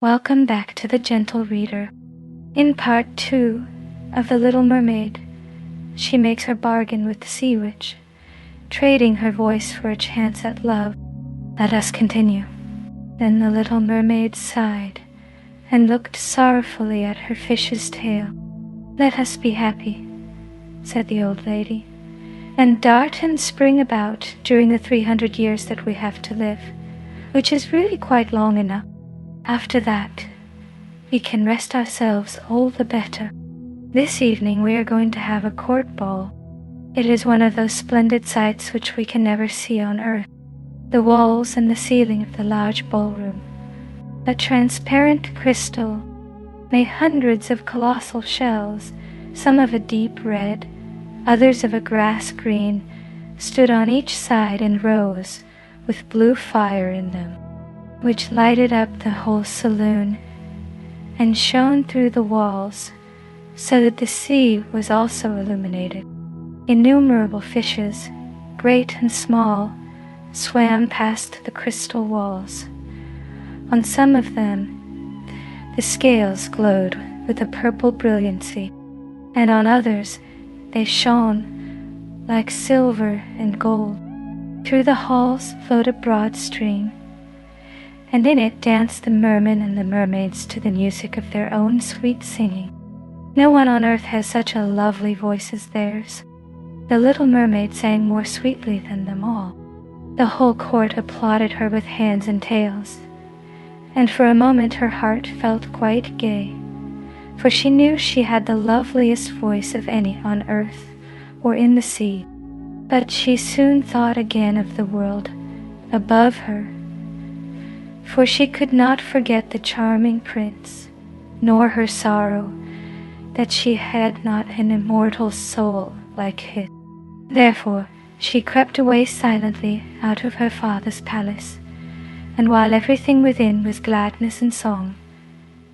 Welcome back to the Gentle Reader. In part 2 of The Little Mermaid, she makes her bargain with the Sea Witch, trading her voice for a chance at love. Let us continue. Then the Little Mermaid sighed and looked sorrowfully at her fish's tail. "Let us be happy," said the old lady, "and dart and spring about during the 300 years that we have to live, which is really quite long enough. After that, we can rest ourselves all the better. This evening we are going to have a court ball. It is one of those splendid sights which we can never see on earth. The walls and the ceiling of the large ballroom, a transparent crystal, made hundreds of colossal shells, some of a deep red, others of a grass green, stood on each side in rows with blue fire in them, which lighted up the whole saloon and shone through the walls, so that the sea was also illuminated. Innumerable fishes, great and small, swam past the crystal walls. On some of them, the scales glowed with a purple brilliancy, and on others they shone like silver and gold. Through the halls flowed a broad stream, and in it danced the mermen and the mermaids to the music of their own sweet singing. No one on earth has such a lovely voice as theirs. The little mermaid sang more sweetly than them all. The whole court applauded her with hands and tails, and for a moment her heart felt quite gay, for she knew she had the loveliest voice of any on earth or in the sea. But she soon thought again of the world above her, for she could not forget the charming prince, nor her sorrow that she had not an immortal soul like his. Therefore she crept away silently out of her father's palace, and while everything within was gladness and song,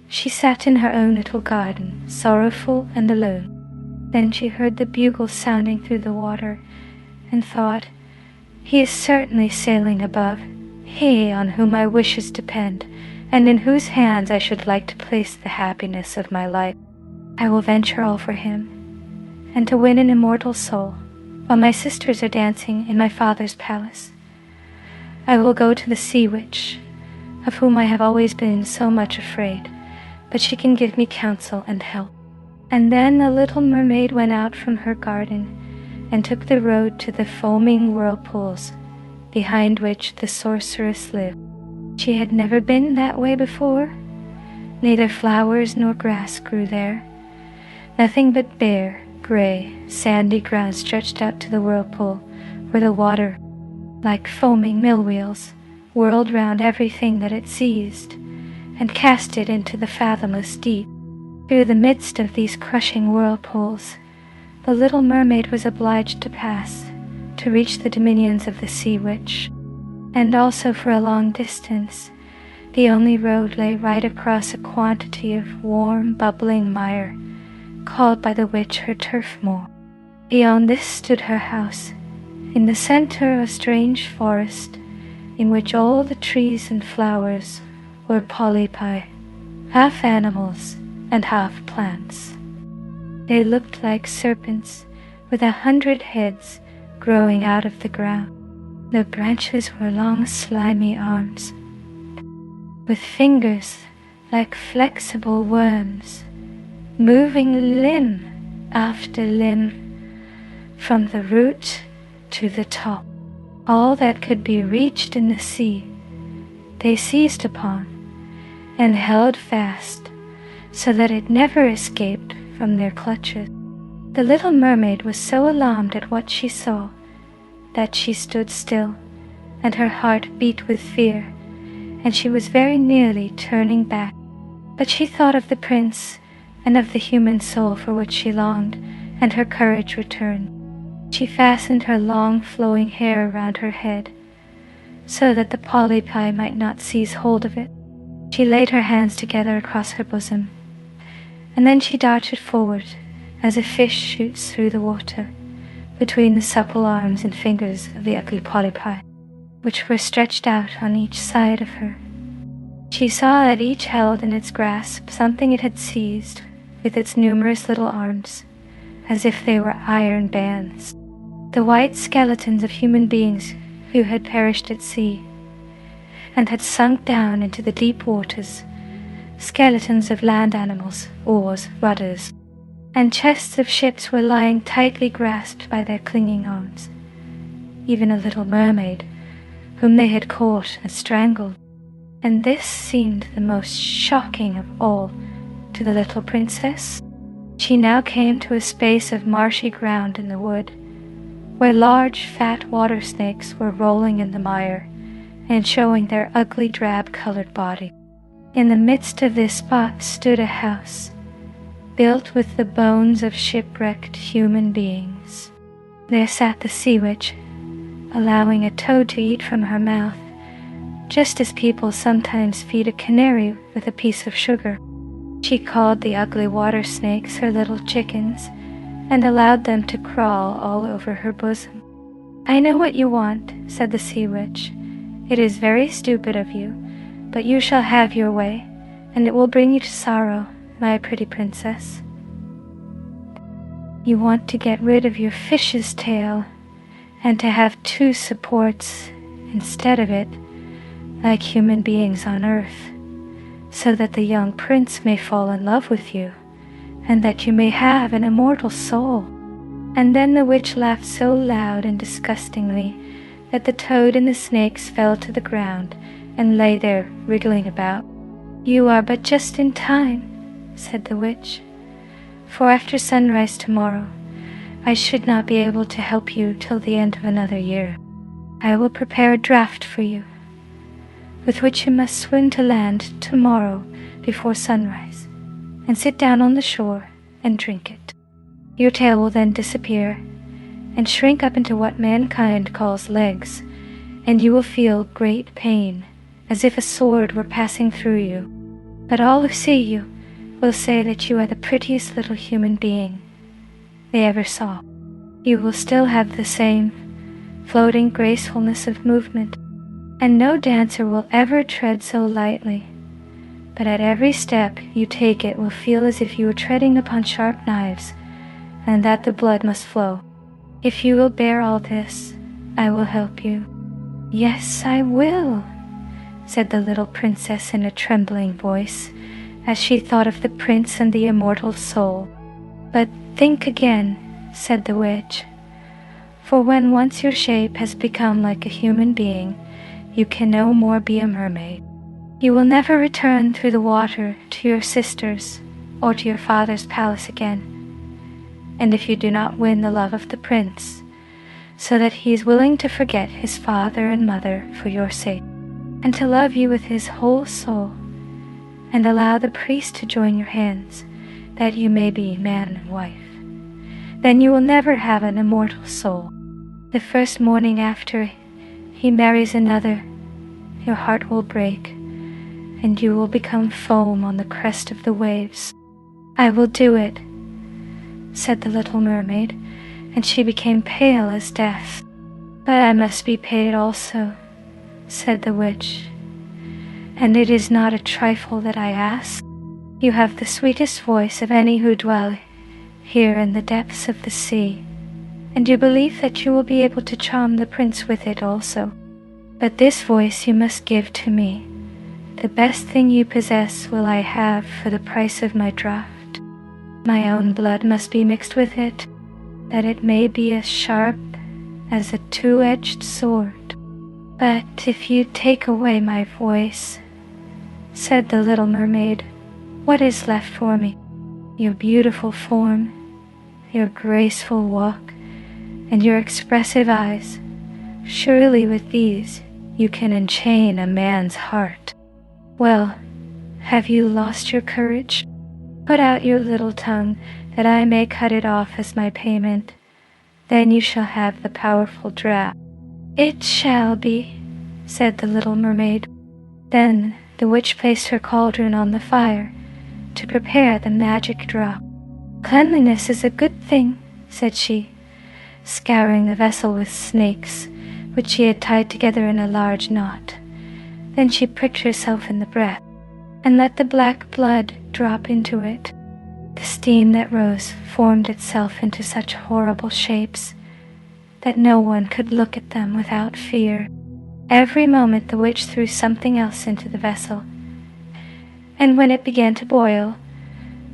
she sat in her own little garden, sorrowful and alone. Then she heard the bugle sounding through the water, and thought, "He is certainly sailing above, he on whom my wishes depend, and in whose hands I should like to place the happiness of my life. I will venture all for him, and to win an immortal soul, while my sisters are dancing in my father's palace. I will go to the Sea Witch, of whom I have always been so much afraid, but she can give me counsel and help." And then the little mermaid went out from her garden and took the road to the foaming whirlpools, behind which the sorceress lived. She had never been that way before. Neither flowers nor grass grew there. Nothing but bare, gray, sandy ground stretched out to the whirlpool, where the water, like foaming mill-wheels, whirled round everything that it seized, and cast it into the fathomless deep. Through the midst of these crushing whirlpools, the little mermaid was obliged to pass, to reach the dominions of the Sea Witch, and also for a long distance the only road lay right across a quantity of warm, bubbling mire, called by the witch her turf moor. Beyond this stood her house, in the center of a strange forest, in which all the trees and flowers were polypi, half animals and half plants. They looked like serpents with 100 heads growing out of the ground. The branches were long slimy arms, with fingers like flexible worms, moving limb after limb from the root to the top. All that could be reached in the sea they seized upon and held fast, so that it never escaped from their clutches. The little mermaid was so alarmed at what she saw that she stood still, and her heart beat with fear, and she was very nearly turning back. But she thought of the prince and of the human soul for which she longed, and her courage returned. She fastened her long flowing hair around her head, so that the polypi might not seize hold of it. She laid her hands together across her bosom, and then she darted forward as a fish shoots through the water, between the supple arms and fingers of the ugly polypi, which were stretched out on each side of her. She saw that each held in its grasp something it had seized with its numerous little arms, as if they were iron bands. The white skeletons of human beings who had perished at sea and had sunk down into the deep waters, skeletons of land animals, oars, rudders, and chests of ships were lying tightly grasped by their clinging arms. Even a little mermaid, whom they had caught and strangled. And this seemed the most shocking of all to the little princess. She now came to a space of marshy ground in the wood, where large fat water snakes were rolling in the mire and showing their ugly drab-colored body. In the midst of this spot stood a house, built with the bones of shipwrecked human beings. There sat the sea witch, allowing a toad to eat from her mouth, just as people sometimes feed a canary with a piece of sugar. She called the ugly water snakes her little chickens, and allowed them to crawl all over her bosom. "I know what you want," said the sea witch. "It is very stupid of you, but you shall have your way, and it will bring you to sorrow, my pretty princess. You want to get rid of your fish's tail, and to have two supports instead of it, like human beings on earth, so that the young prince may fall in love with you, and that you may have an immortal soul." And then the witch laughed so loud and disgustingly that the toad and the snakes fell to the ground and lay there wriggling about. "You are but just in time," said the witch, "for after sunrise tomorrow I should not be able to help you till the end of another year. I will prepare a draught for you, with which you must swim to land tomorrow before sunrise, and sit down on the shore and drink it. Your tail will then disappear and shrink up into what mankind calls legs, and you will feel great pain, as if a sword were passing through you. But all who see you will say that you are the prettiest little human being they ever saw. You will still have the same floating gracefulness of movement, and no dancer will ever tread so lightly, but at every step you take it will feel as if you were treading upon sharp knives, and that the blood must flow. If you will bear all this, I will help you." "Yes, I will," said the little princess in a trembling voice, as she thought of the prince and the immortal soul. "But think again," said the witch, "for when once your shape has become like a human being, you can no more be a mermaid. You will never return through the water to your sisters or to your father's palace again. And if you do not win the love of the prince, so that he is willing to forget his father and mother for your sake, and to love you with his whole soul, and allow the priest to join your hands, that you may be man and wife, then you will never have an immortal soul. The first morning after he marries another, your heart will break, and you will become foam on the crest of the waves." "I will do it," said the little mermaid, and she became pale as death. "But I must be paid also," said the witch, "and it is not a trifle that I ask. You have the sweetest voice of any who dwell here in the depths of the sea, and you believe that you will be able to charm the prince with it also. But this voice you must give to me. The best thing you possess will I have for the price of my draught. My own blood must be mixed with it, that it may be as sharp as a two-edged sword. But if you take away my voice," said the little mermaid, "what is left for me? Your beautiful form, your graceful walk, and your expressive eyes. Surely with these you can enchain a man's heart. Well, have you lost your courage? Put out your little tongue, that I may cut it off as my payment. Then you shall have the powerful draught." "It shall be," said the little mermaid. Then the witch placed her cauldron on the fire to prepare the magic draught. "Cleanliness is a good thing," said she, scouring the vessel with snakes, which she had tied together in a large knot. Then she pricked herself in the breast. and let the black blood drop into it. The steam that rose formed itself into such horrible shapes that no one could look at them without fear. Every moment the witch threw something else into the vessel, and when it began to boil,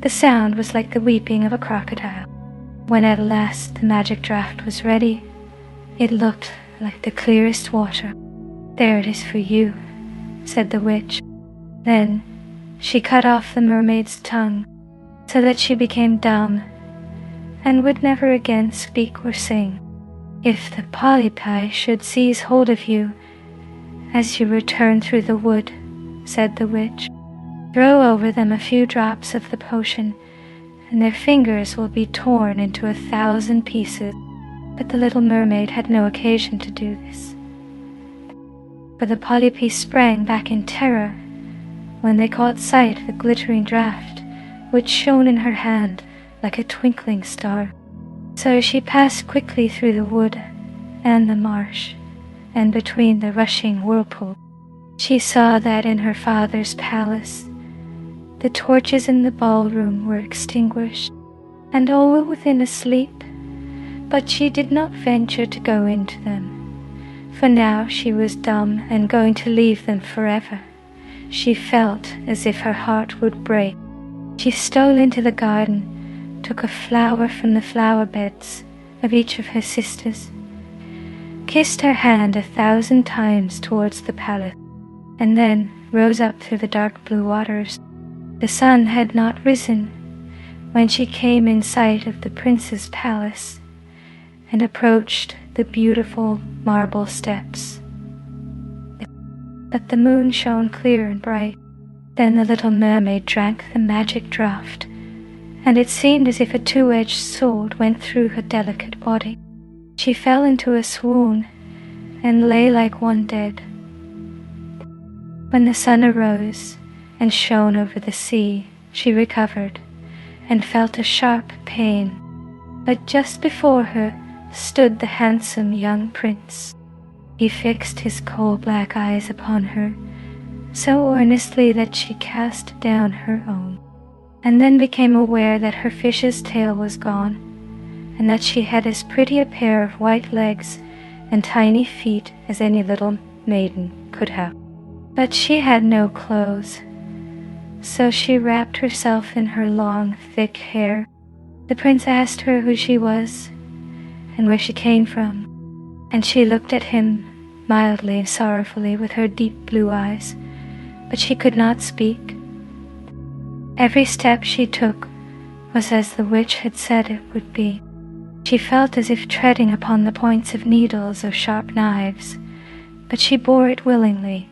the sound was like the weeping of a crocodile. When at last the magic draught was ready, it looked like the clearest water. "There it is for you," said the witch. Then she cut off the mermaid's tongue, so that she became dumb and would never again speak or sing. "If the polypi should seize hold of you as you return through the wood," said the witch, "throw over them a few drops of the potion, and their fingers will be torn into 1,000 pieces." But the little mermaid had no occasion to do this, for the polypi sprang back in terror when they caught sight of the glittering draught, which shone in her hand like a twinkling star. So she passed quickly through the wood and the marsh, and between the rushing whirlpool. She saw that in her father's palace the torches in the ballroom were extinguished, and all were within asleep, but she did not venture to go into them, for now she was dumb and going to leave them forever. She felt as if her heart would break. She stole into the garden, took a flower from the flower beds of each of her sisters, kissed her hand 1,000 times towards the palace, and then rose up through the dark blue waters. The sun had not risen when she came in sight of the prince's palace and approached the beautiful marble steps. But the moon shone clear and bright. Then the little mermaid drank the magic draught, and it seemed as if a two-edged sword went through her delicate body. She fell into a swoon and lay like one dead. When the sun arose and shone over the sea, she recovered and felt a sharp pain. But just before her stood the handsome young prince. He fixed his coal-black eyes upon her so earnestly that she cast down her own, and then became aware that her fish's tail was gone, and that she had as pretty a pair of white legs and tiny feet as any little maiden could have. But she had no clothes, so she wrapped herself in her long, thick hair. The prince asked her who she was and where she came from, and she looked at him mildly and sorrowfully with her deep blue eyes, but she could not speak. Every step she took was as the witch had said it would be. She felt as if treading upon the points of needles or sharp knives, but she bore it willingly,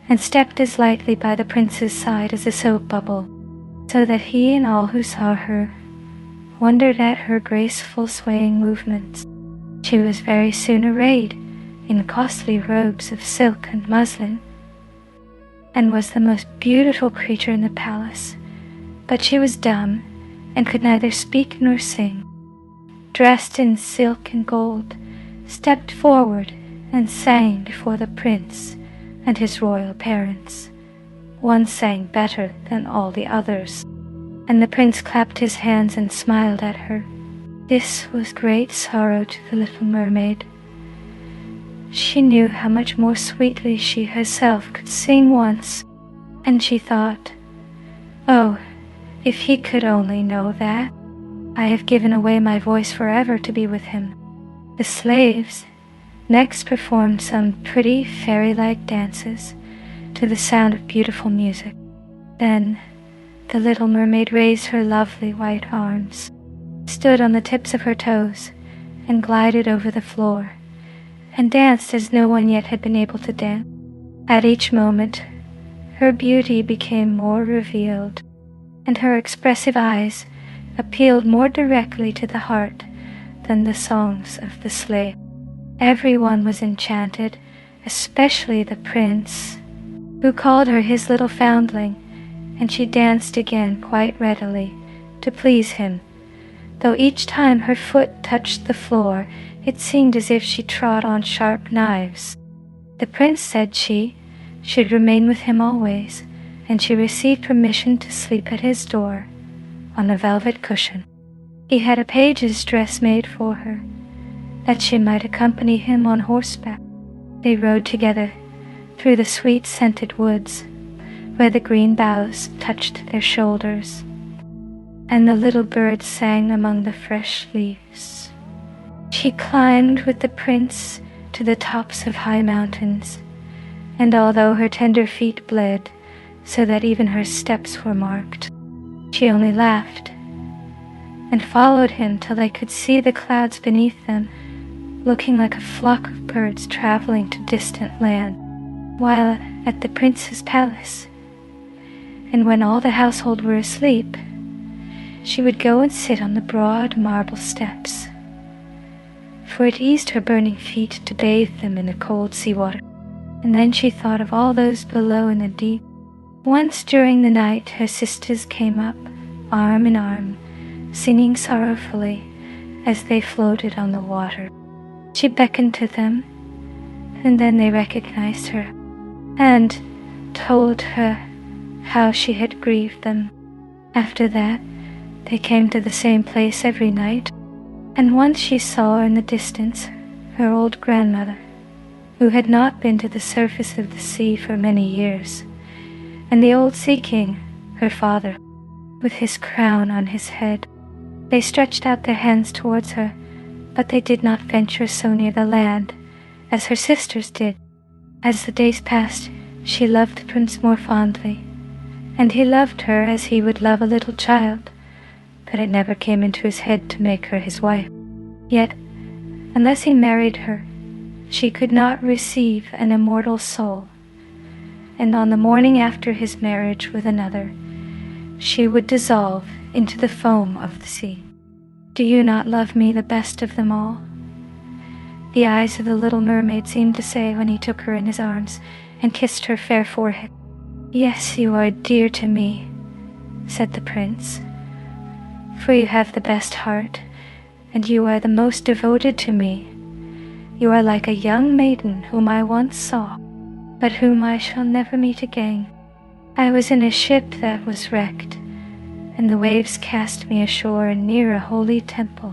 and stepped as lightly by the prince's side as a soap bubble, so that he and all who saw her wondered at her graceful swaying movements. She was very soon arrayed in costly robes of silk and muslin, and was the most beautiful creature in the palace, but she was dumb and could neither speak nor sing. Dressed in silk and gold, stepped forward and sang before the prince and his royal parents. One sang better than all the others, and the prince clapped his hands and smiled at her. This was great sorrow to the little mermaid. She knew how much more sweetly she herself could sing once, and she thought, "Oh, if he could only know that! I have given away my voice forever to be with him." The slaves next performed some pretty fairy-like dances to the sound of beautiful music. Then the little mermaid raised her lovely white arms, stood on the tips of her toes, and glided over the floor, and danced as no one yet had been able to dance. At each moment, her beauty became more revealed, and her expressive eyes appealed more directly to the heart than the songs of the slave. Everyone was enchanted, especially the prince, who called her his little foundling, and she danced again quite readily to please him, though each time her foot touched the floor it seemed as if she trod on sharp knives. The prince said she should remain with him always, and she received permission to sleep at his door on a velvet cushion. He had a page's dress made for her, that she might accompany him on horseback. They rode together through the sweet-scented woods, where the green boughs touched their shoulders, and the little birds sang among the fresh leaves. She climbed with the prince to the tops of high mountains, and although her tender feet bled so that even her steps were marked, she only laughed and followed him till they could see the clouds beneath them, looking like a flock of birds traveling to distant land. While at the prince's palace, and when all the household were asleep, she would go and sit on the broad marble steps, for it eased her burning feet to bathe them in the cold sea water. And then she thought of all those below in the deep. Once during the night her sisters came up, arm in arm, singing sorrowfully as they floated on the water. She beckoned to them, and then they recognized her, and told her how she had grieved them. After that, they came to the same place every night, and once she saw in the distance her old grandmother, who had not been to the surface of the sea for many years, and the old sea king, her father, with his crown on his head. They stretched out their hands towards her, but they did not venture so near the land as her sisters did. As the days passed, she loved the prince more fondly, and he loved her as he would love a little child, but it never came into his head to make her his wife. Yet, unless he married her, she could not receive an immortal soul, and on the morning after his marriage with another, she would dissolve into the foam of the sea. Do you not love me the best of them all? The eyes of the little mermaid seemed to say when he took her in his arms and kissed her fair forehead. Yes, you are dear to me, said the prince, for you have the best heart, and you are the most devoted to me. You are like a young maiden whom I once saw, but whom I shall never meet again. I was in a ship that was wrecked, and the waves cast me ashore near a holy temple,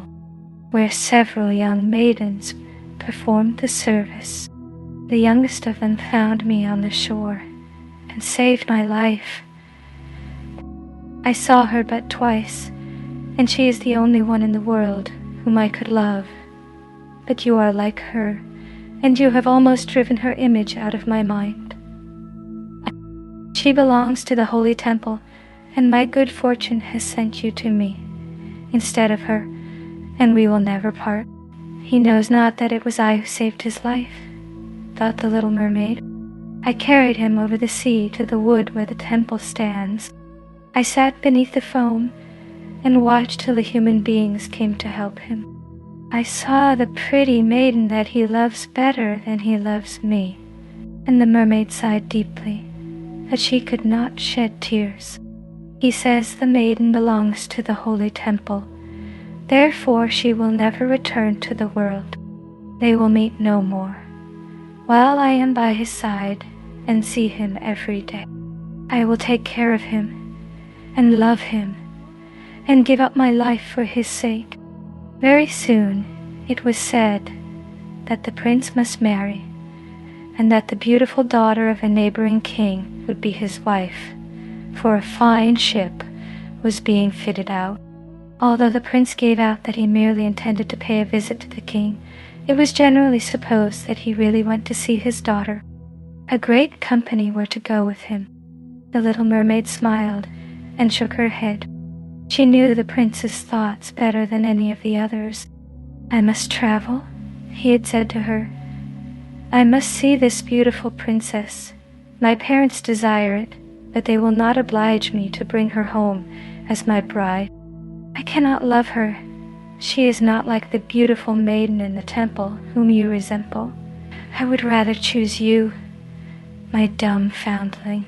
where several young maidens performed the service. The youngest of them found me on the shore and saved my life. I saw her but twice, and she is the only one in the world whom I could love. But you are like her, and you have almost driven her image out of my mind. She belongs to the holy temple, and my good fortune has sent you to me instead of her, and we will never part. He knows not that it was I who saved his life, thought the little mermaid. I carried him over the sea to the wood where the temple stands. I sat beneath the foam and watched till the human beings came to help him. I saw the pretty maiden that he loves better than he loves me, and the mermaid sighed deeply, but she could not shed tears. He says the maiden belongs to the holy temple, therefore she will never return to the world. They will meet no more, while I am by his side and see him every day. I will take care of him and love him and give up my life for his sake. Very soon it was said that the prince must marry, and that the beautiful daughter of a neighboring king would be his wife, for a fine ship was being fitted out. Although the prince gave out that he merely intended to pay a visit to the king, it was generally supposed that he really went to see his daughter. A great company were to go with him. The little mermaid smiled and shook her head. She knew the prince's thoughts better than any of the others. I must travel, he had said to her. I must see this beautiful princess. My parents desire it, but they will not oblige me to bring her home as my bride. I cannot love her. She is not like the beautiful maiden in the temple whom you resemble. I would rather choose you, my dumb foundling,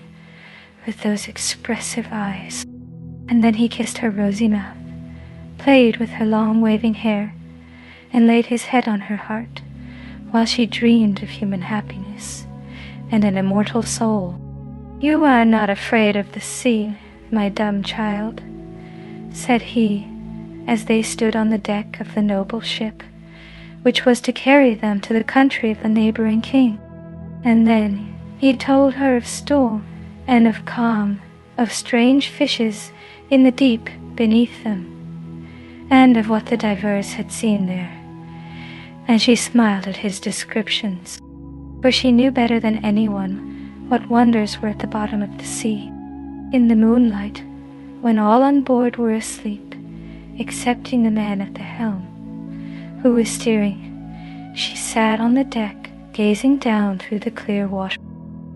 with those expressive eyes. And then he kissed her rosy mouth, played with her long waving hair, and laid his head on her heart, while she dreamed of human happiness and an immortal soul. "You are not afraid of the sea, my dumb child," said he, as they stood on the deck of the noble ship, which was to carry them to the country of the neighboring king. And then he told her of storm and of calm, of strange fishes in the deep beneath them, and of what the divers had seen there. And she smiled at his descriptions, for she knew better than anyone what wonders were at the bottom of the sea. In the moonlight, when all on board were asleep, excepting the man at the helm, who was steering, she sat on the deck, gazing down through the clear water.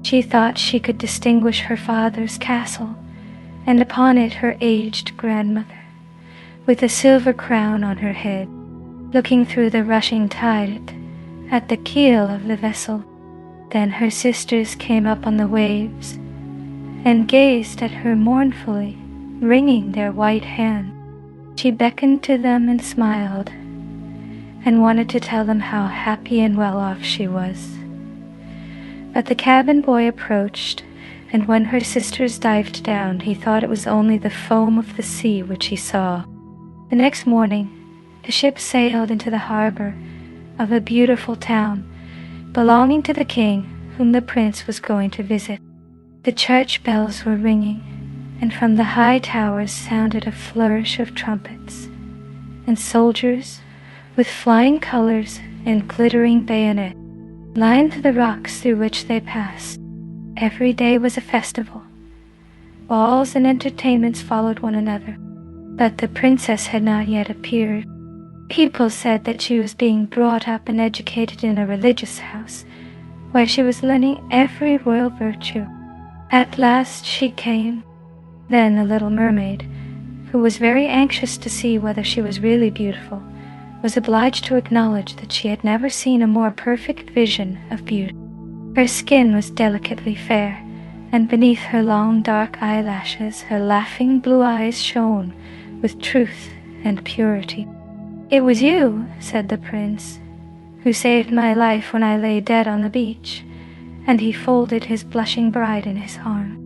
She thought she could distinguish her father's castle, and upon it her aged grandmother, with a silver crown on her head, looking through the rushing tide at the keel of the vessel. Then her sisters came up on the waves, and gazed at her mournfully, wringing their white hands. She beckoned to them and smiled, and wanted to tell them how happy and well off she was. But the cabin boy approached, and when her sisters dived down, he thought it was only the foam of the sea which he saw. The next morning, the ship sailed into the harbor of a beautiful town belonging to the king whom the prince was going to visit. The church bells were ringing, and from the high towers sounded a flourish of trumpets, and soldiers with flying colors and glittering bayonets lined the rocks through which they passed. Every day was a festival. Balls and entertainments followed one another, but the princess had not yet appeared. People said that she was being brought up and educated in a religious house, where she was learning every royal virtue. At last she came. Then the little mermaid, who was very anxious to see whether she was really beautiful, was obliged to acknowledge that she had never seen a more perfect vision of beauty. Her skin was delicately fair, and beneath her long dark eyelashes her laughing blue eyes shone with truth and purity. "It was you," said the prince, "who saved my life when I lay dead on the beach," and he folded his blushing bride in his arm.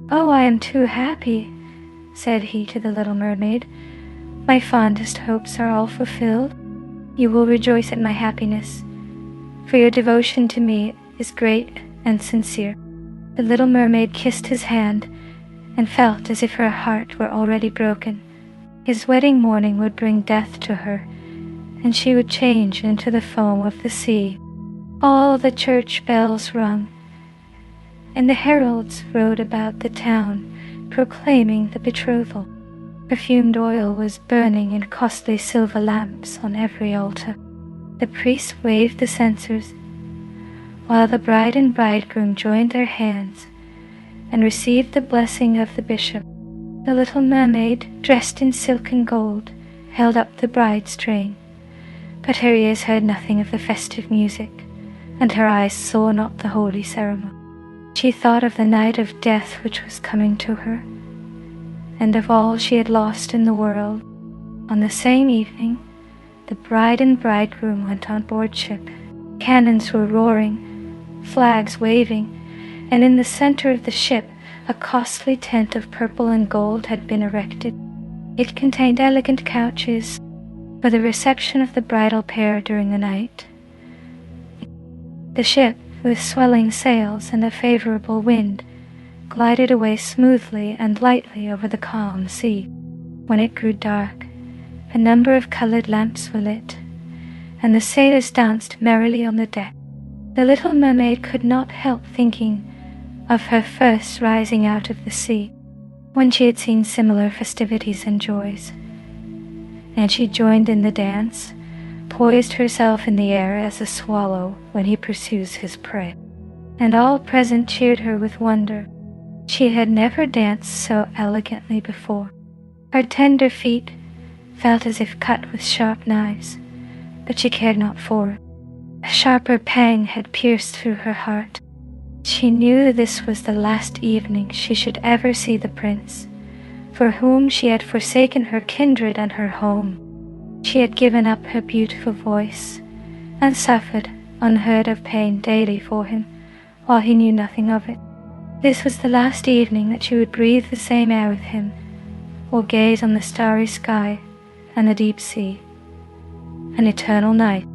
"Oh, I am too happy," said he to the little mermaid. "My fondest hopes are all fulfilled. You will rejoice at my happiness, for your devotion to me is great and sincere." The little mermaid kissed his hand, and felt as if her heart were already broken. His wedding morning would bring death to her, and she would change into the foam of the sea. All the church bells rung, and the heralds rode about the town, proclaiming the betrothal. Perfumed oil was burning in costly silver lamps on every altar. The priests waved the censers, while the bride and bridegroom joined their hands and received the blessing of the bishop. The little mermaid, dressed in silk and gold, held up the bride's train, but her ears heard nothing of the festive music, and her eyes saw not the holy ceremony. She thought of the night of death which was coming to her, and of all she had lost in the world. On the same evening, the bride and bridegroom went on board ship. Cannons were roaring, flags waving, and in the center of the ship a costly tent of purple and gold had been erected. It contained elegant couches for the reception of the bridal pair during the night. The ship, with swelling sails and a favorable wind, glided away smoothly and lightly over the calm sea. When it grew dark, a number of colored lamps were lit, and the sailors danced merrily on the deck. The little mermaid could not help thinking of her first rising out of the sea, when she had seen similar festivities and joys, and she joined in the dance, poised herself in the air as a swallow when he pursues his prey, and all present cheered her with wonder. She had never danced so elegantly before. Her tender feet felt as if cut with sharp knives, but she cared not for it. A sharper pang had pierced through her heart. She knew this was the last evening she should ever see the prince, for whom she had forsaken her kindred and her home. She had given up her beautiful voice, and suffered unheard of pain daily for him, while he knew nothing of it. This was the last evening that she would breathe the same air with him, or gaze on the starry sky and the deep sea. An eternal night,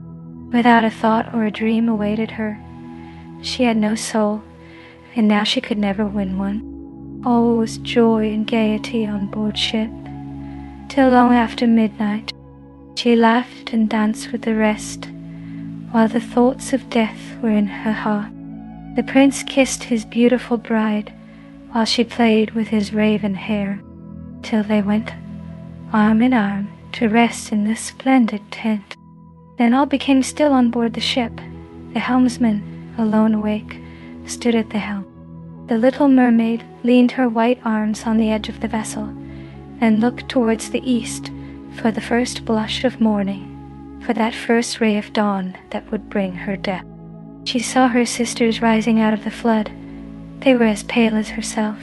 without a thought or a dream, awaited her. She had no soul, and now she could never win one. All was joy and gaiety on board ship. Till long after midnight, she laughed and danced with the rest, while the thoughts of death were in her heart. The prince kissed his beautiful bride, while she played with his raven hair, till they went arm in arm to rest in the splendid tent. Then all became still on board the ship. The helmsman, alone awake, stood at the helm. The little mermaid leaned her white arms on the edge of the vessel, and looked towards the east for the first blush of morning, for that first ray of dawn that would bring her death. She saw her sisters rising out of the flood. They were as pale as herself,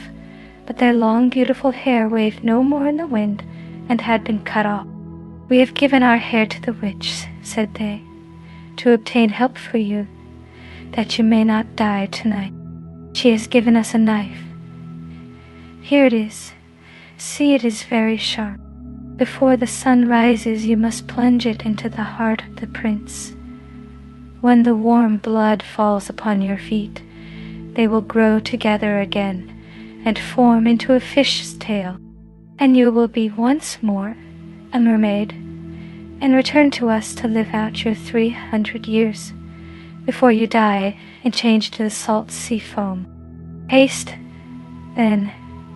but their long beautiful hair waved no more in the wind and had been cut off. "We have given our hair to the witch," said they, "to obtain help for you, that you may not die tonight. She has given us a knife. Here it is. See, it is very sharp. Before the sun rises, you must plunge it into the heart of the prince. When the warm blood falls upon your feet, they will grow together again and form into a fish's tail, and you will be once more a mermaid, and return to us to live out your 300 years, before you die and change to the salt sea foam. Haste, then,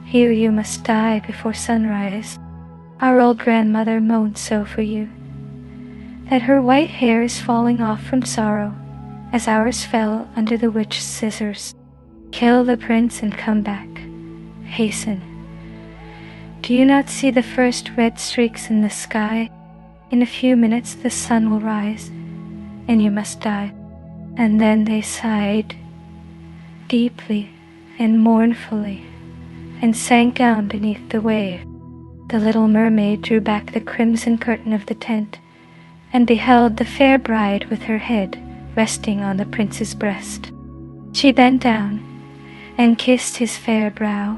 here you must die before sunrise. Our old grandmother moaned so for you, that her white hair is falling off from sorrow, as ours fell under the witch's scissors. Kill the prince and come back. Hasten. Do you not see the first red streaks in the sky? In a few minutes the sun will rise, and you must die." And then they sighed deeply and mournfully, and sank down beneath the wave. The little mermaid drew back the crimson curtain of the tent, and beheld the fair bride with her head resting on the prince's breast. She bent down and kissed his fair brow,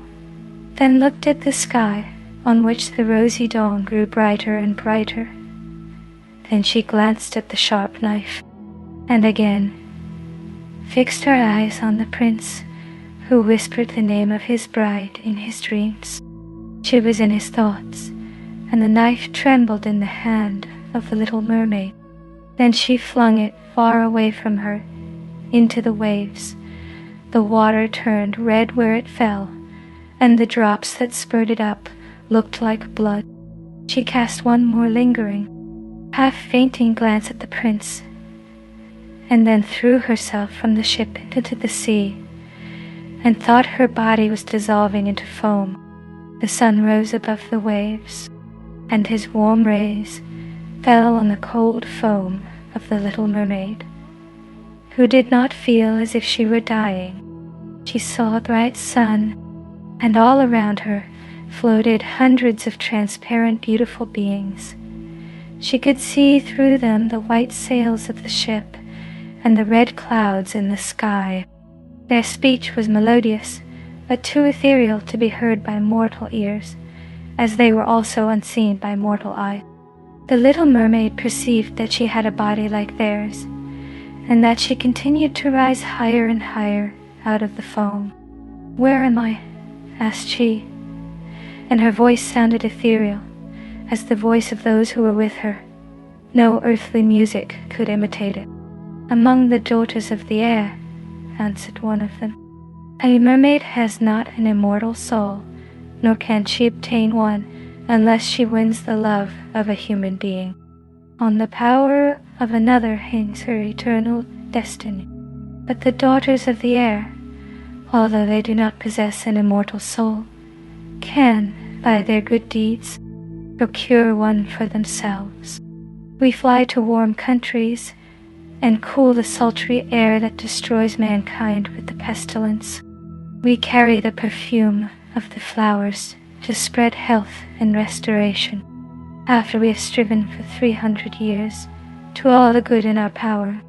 then looked at the sky, on which the rosy dawn grew brighter and brighter. Then she glanced at the sharp knife, and again fixed her eyes on the prince, who whispered the name of his bride in his dreams. She was in his thoughts, and the knife trembled in the hand of the little mermaid. Then she flung it far away from her, into the waves. The water turned red where it fell, and the drops that spurted up looked like blood. She cast one more lingering, half-fainting glance at the prince, and then threw herself from the ship into the sea, and thought her body was dissolving into foam. The sun rose above the waves, and his warm rays fell on the cold foam of the little mermaid, who did not feel as if she were dying. She saw a bright sun, and all around her floated hundreds of transparent, beautiful beings. She could see through them the white sails of the ship and the red clouds in the sky. Their speech was melodious, but too ethereal to be heard by mortal ears, as they were also unseen by mortal eyes. The little mermaid perceived that she had a body like theirs, and that she continued to rise higher and higher out of the foam. "Where am I?" asked she, and her voice sounded ethereal, as the voice of those who were with her. No earthly music could imitate it. "Among the daughters of the air," answered one of them. "A mermaid has not an immortal soul, nor can she obtain one unless she wins the love of a human being. On the power of another hangs her eternal destiny. But the daughters of the air, although they do not possess an immortal soul, can, by their good deeds, procure one for themselves. We fly to warm countries and cool the sultry air that destroys mankind with the pestilence. We carry the perfume of the flowers to spread health and restoration. After we have striven for 300 years to all the good in our power,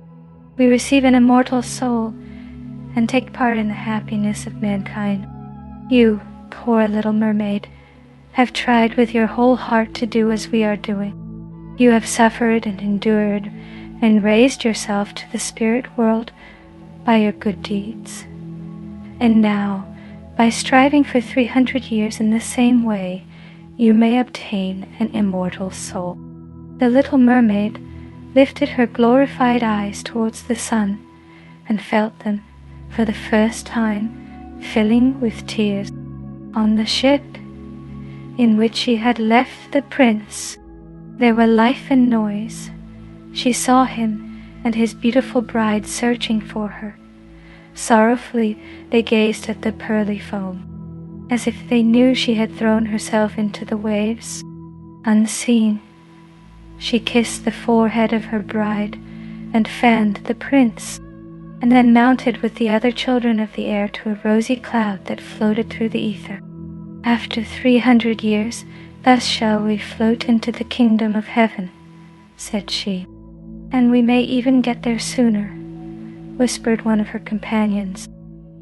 we receive an immortal soul and take part in the happiness of mankind. You, poor little mermaid, have tried with your whole heart to do as we are doing. You have suffered and endured and raised yourself to the spirit world by your good deeds. And now, by striving for 300 years in the same way, you may obtain an immortal soul. The little mermaid lifted her glorified eyes towards the sun and felt them, for the first time, filling with tears. On the ship in which she had left the prince, there were life and noise. She saw him and his beautiful bride searching for her. Sorrowfully they gazed at the pearly foam, as if they knew she had thrown herself into the waves. Unseen, she kissed the forehead of her bride and fanned the prince, and then mounted with the other children of the air to a rosy cloud that floated through the ether. After 300 years, thus shall we float into the kingdom of heaven, said she. And we may even get there sooner, whispered one of her companions.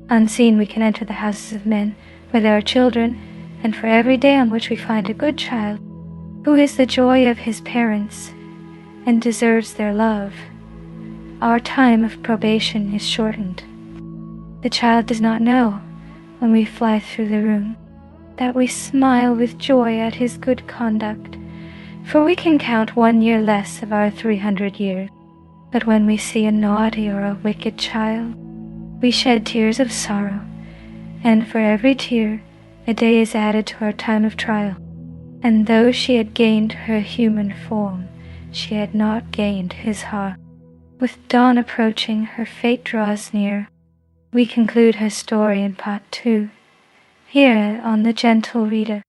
Unseen we can enter the houses of men, where there are children, and for every day on which we find a good child, who is the joy of his parents, and deserves their love, our time of probation is shortened. The child does not know, when we fly through the room, that we smile with joy at his good conduct, for we can count 1 year less of our 300 years. But when we see a naughty or a wicked child, we shed tears of sorrow, and for every tear a day is added to our time of trial. And though she had gained her human form, she had not gained his heart. With dawn approaching, her fate draws near. We conclude her story in part 2, here on The Gentle Reader.